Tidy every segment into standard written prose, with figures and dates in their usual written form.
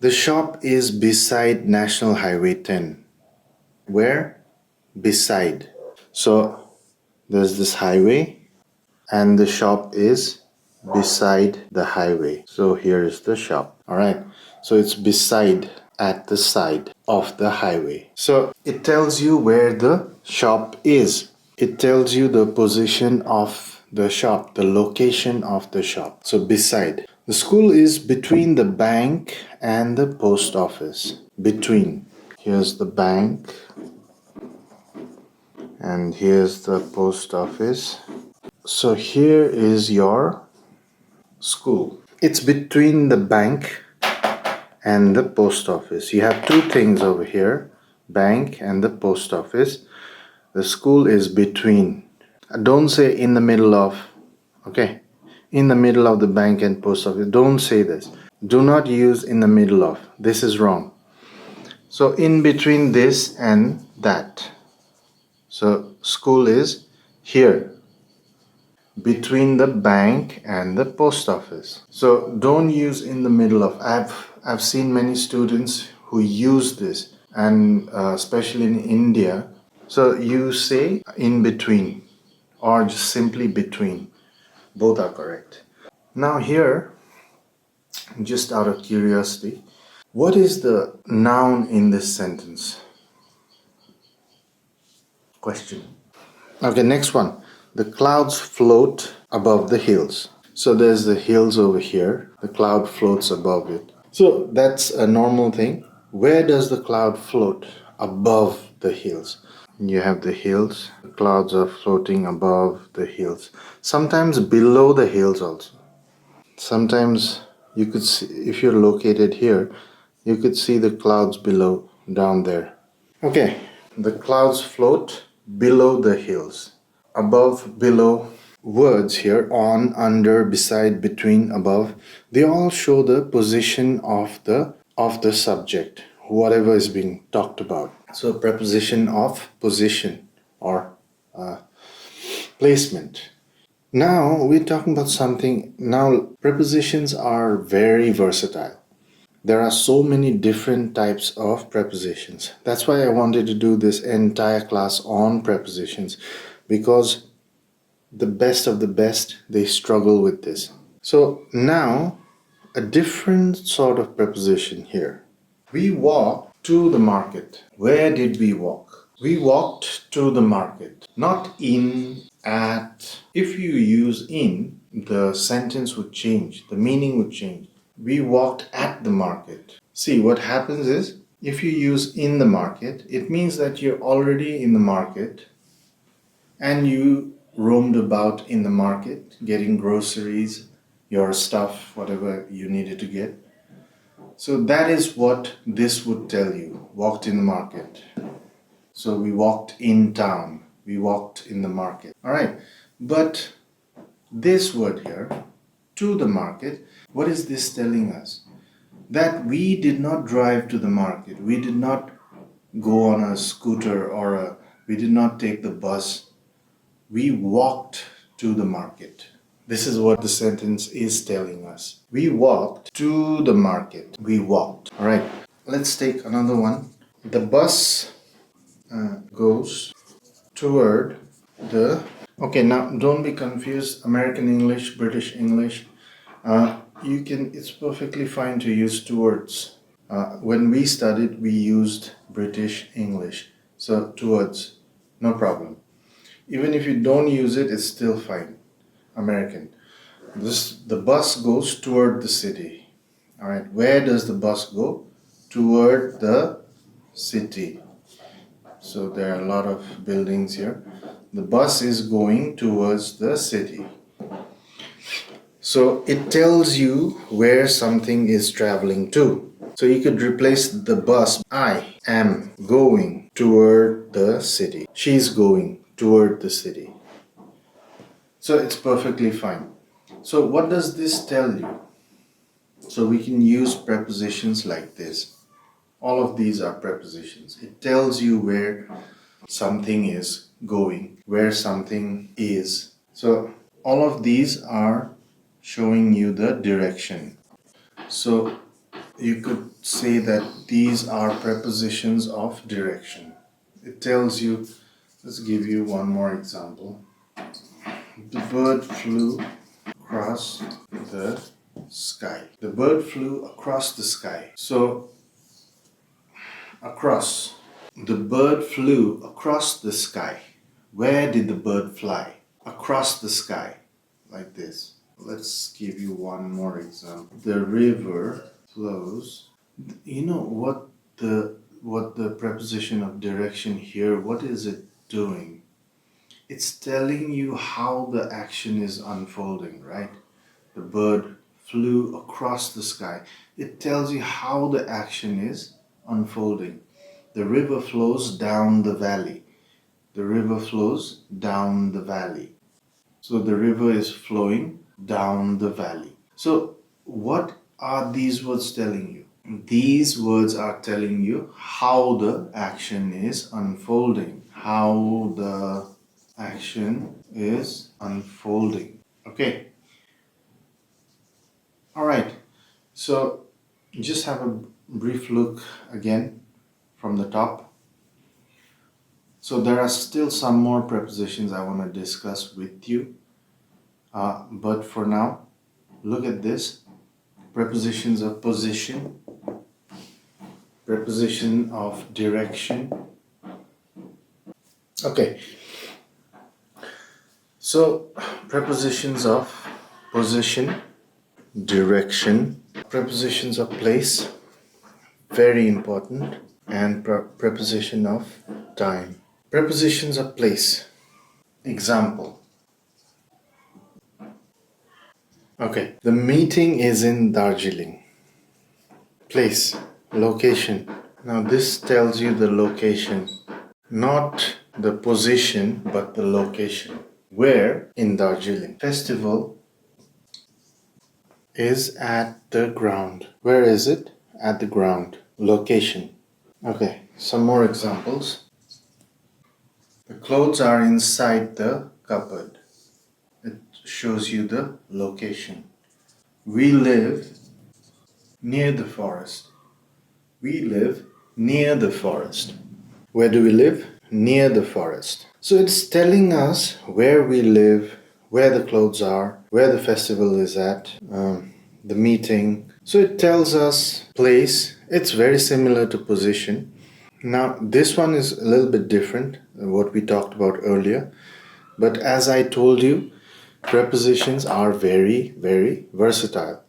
The shop is beside National Highway 10. Where? Beside. So there's this highway and the shop is beside the highway. So here is the shop. Alright. So it's beside, at the side of the highway. So it tells you where the shop is. It tells you the position of the shop, the location of the shop. So beside. The school is between the bank and the post office. Between. Here's the bank and here's the post office. So here is your school. It's between the bank and the post office. You have two things over here, bank and the post office. The school is between. Don't say in the middle of, okay? In the middle of the bank and post office. Don't say this. Do not use in the middle of. This is wrong. So in between this and that. So school is here, between the bank and the post office. So don't use in the middle of. I've seen many students who use this, and especially in India. So you say in between or just simply between. Both are correct. Now here, just out of curiosity, what is the noun in this sentence? Question. Okay, next one. The clouds float above the hills. So there's the hills over here. The cloud floats above it. So that's a normal thing. Where does the cloud float? Above the hills. You have the hills. The clouds are floating above the hills. Sometimes below the hills also. Sometimes you could see, if you're located here, you could see the clouds below, down there. Okay, the clouds float below the hills. Above, below, words here, on, under, beside, between, above, they all show the position of the subject, whatever is being talked about. So preposition of position or placement. Now we're talking about something. Now prepositions are very versatile. There are so many different types of prepositions. That's why I wanted to do this entire class on prepositions, because the best of the best, they struggle with this. So now a different sort of preposition here. We walked to the market. Where did we walk? We walked to the market. Not in, at. If you use in, the sentence would change. The meaning would change. We walked at the market. See, what happens is, if you use in the market, it means that you're already in the market and you roamed about in the market, getting groceries, your stuff, whatever you needed to get. So that is what this would tell you. Walked in the market. So we walked in town. We walked in the market. Alright, but this word here, to the market, what is this telling us? That we did not drive to the market. We did not go on a scooter or we did not take the bus. We walked to the market. This is what the sentence is telling us. We walked to the market. We walked. All right, let's take another one. The bus goes toward the... Okay, now don't be confused. American English, British English. It's perfectly fine to use towards. When we studied, we used British English. So towards, no problem. Even if you don't use it, it's still fine. American. The bus goes toward the city. Alright, where does the bus go? Toward the city. So there are a lot of buildings here. The bus is going towards the city. So it tells you where something is traveling to. So you could replace the bus. I am going toward the city. She's going toward the city. So it's perfectly fine. So what does this tell you? So we can use prepositions like this. All of these are prepositions. It tells you where something is going, where something is. So all of these are showing you the direction. So you could say that these are prepositions of direction. It tells you, let's give you one more example. The bird flew across the sky. The bird flew across the sky. So, across. The bird flew across the sky. Where did the bird fly? Across the sky. Like this. Let's give you one more example. The river flows. You know what the preposition of direction here, what is it doing? It's telling you how the action is unfolding, right? The bird flew across the sky. It tells you how the action is unfolding. The river flows down the valley. The river flows down the valley. So the river is flowing down the valley. So what are these words telling you? These words are telling you how the action is unfolding. How the action is unfolding. Okay. Alright. So just have a brief look again from the top. So there are still some more prepositions I want to discuss with you. But for now, look at this. Prepositions of position, preposition of direction. Okay. So prepositions of position, direction, prepositions of place, very important, and preposition of time. Prepositions of place. Example. Okay, the meeting is in Darjeeling. Place, location. Now this tells you the location, not the position, but the location. Where? In Darjeeling. Festival is at the ground. Where is it? At the ground. Location. Okay, some more examples. The clothes are inside the cupboard. It shows you the location. We live near the forest. We live near the forest. Where do we live? Near the forest. So it's telling us where we live, where the clothes are, where the festival is at, the meeting. So it tells us place. It's very similar to position. Now this one is a little bit different than what we talked about earlier. But as I told you, prepositions are very, very versatile.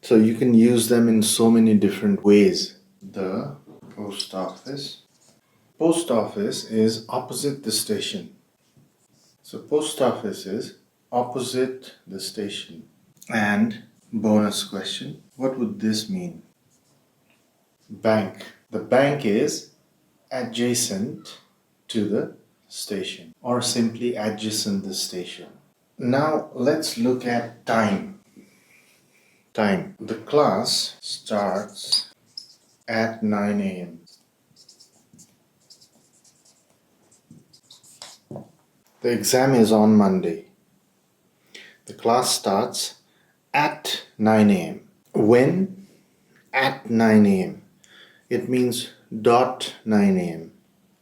So you can use them in so many different ways. The post office. Post office is opposite the station. So post office is opposite the station. And bonus question, what would this mean? Bank. The bank is adjacent to the station or simply adjacent the station. Now let's look at time. Time. The class starts at 9 a.m. The exam is on Monday. The class starts at 9 a.m. When? At 9 a.m. It means dot 9 a.m.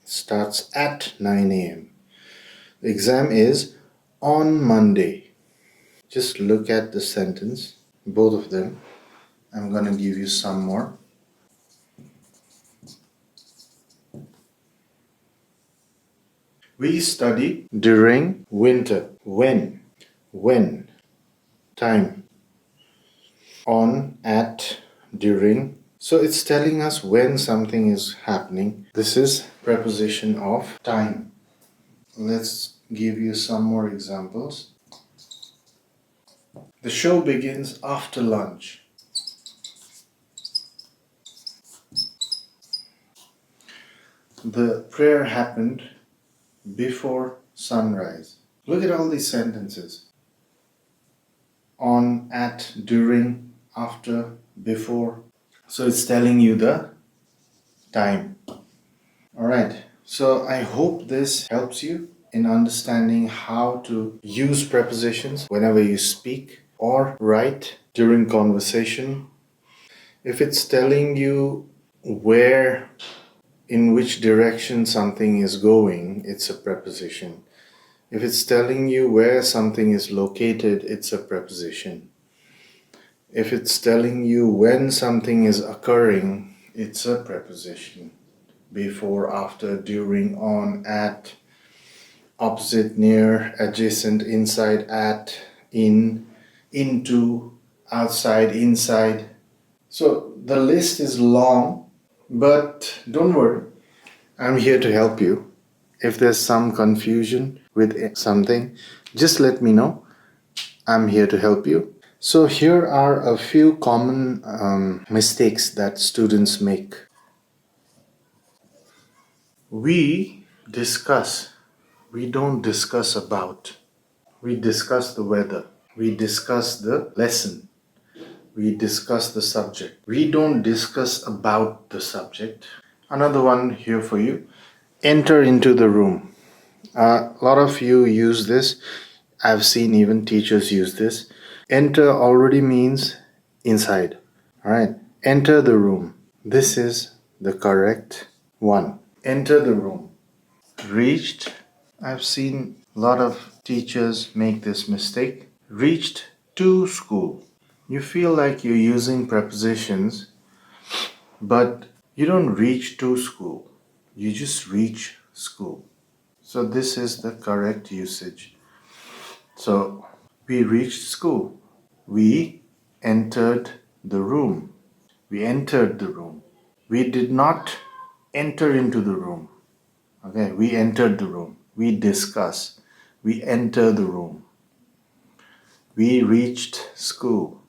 It starts at 9 a.m. The exam is on Monday. Just look at the sentence, both of them. I'm going to give you some more. We study during winter. When? When? Time. On, at, during. So it's telling us when something is happening. This is preposition of time. Let's give you some more examples. The show begins after lunch. The prayer happened before sunrise. Look at all these sentences. On, at, during, after, before. So it's telling you the time. Alright, so I hope this helps you in understanding how to use prepositions whenever you speak or write during conversation. If it's telling you where, in which direction something is going, it's a preposition. If it's telling you where something is located, it's a preposition. If it's telling you when something is occurring, it's a preposition. Before, after, during, on, at, opposite, near, adjacent, inside, at, in, into, outside, inside. So the list is long, but don't worry, I'm here to help you. If there's some confusion with something, just let me know. I'm here to help you. So here are a few common mistakes that students make. We discuss. We don't discuss about. We discuss the weather. We discuss the lesson. We discuss the subject. We don't discuss about the subject. Another one here for you. Enter into the room. A lot of you use this. I've seen even teachers use this. Enter already means inside. Alright. Enter the room. This is the correct one. Enter the room. Reached. I've seen a lot of teachers make this mistake. Reached to school. You feel like you're using prepositions, but you don't reach to school. You just reach school. So this is the correct usage. So we reached school. We entered the room. We entered the room. We did not enter into the room. Okay, we entered the room. We discuss. We enter the room. We reached school.